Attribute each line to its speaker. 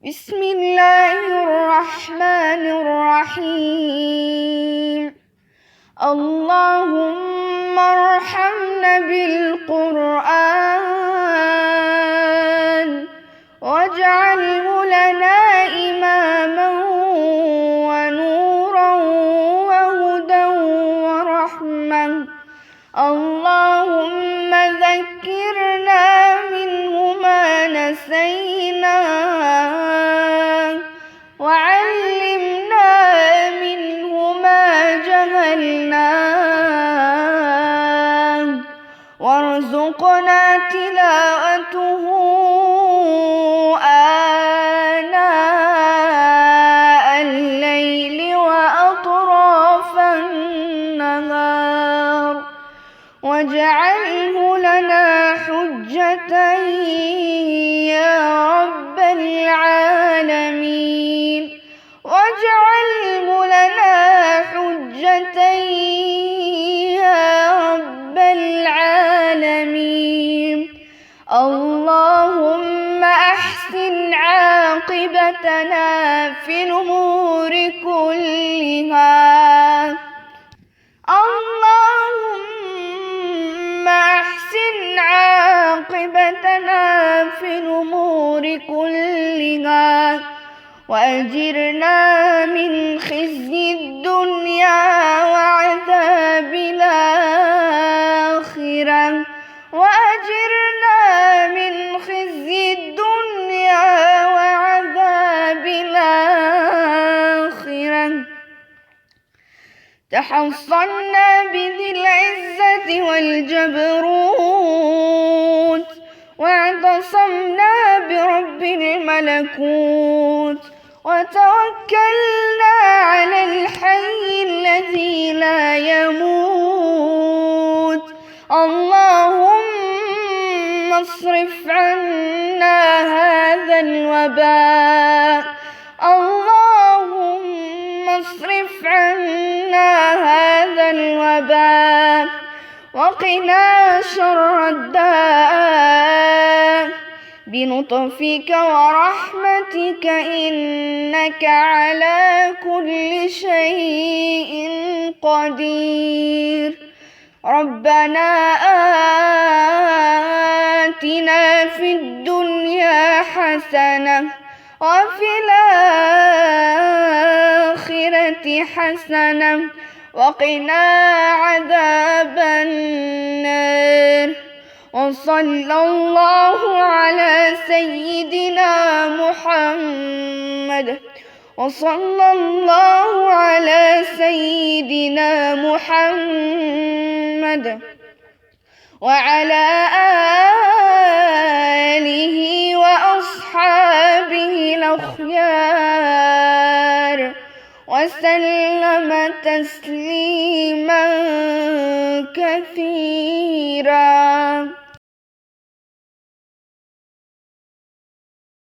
Speaker 1: بسم الله الرحمن الرحيم. اللهم ارحمنا بالقرآن واجعله لنا إماما ونورا وهدى ورحمة. اللهم ذكرنا منه ما نسينا وعلمنا منه ما جهلنا وارزقنا تلاوته آناء الليل وأطراف النهار واجعله لنا حجة يا رب العالمين. واجعله لنا حجة يا رب العالمين. اللهم أحسن عاقبتنا في الأمور كلها. اللهم أحسن عاقبتنا في الأمور كلها وأجرنا من خزي الدنيا وعذاب الآخرة وأجرنا من خزي الدنيا وعذاب الآخرة. تحصنا بذي العزة والجبروت واعتصمنا برب الملكوت وتوكلنا على الحي الذي لا يموت. اللهم اصرف عنا هذا الوباء. اللهم اصرف عنا هذا الوباء وقنا شر الداء بلطفك ورحمتك إنك على كل شيء قدير. ربنا آتنا في الدنيا حسنة وفي الآخرة حسنة وقنا عذاب النار. وصلى الله على سيدنا محمد وصلى الله على سيدنا محمد وعلى آله وأصحابه الأخيار وسلم تسليما كثيرا.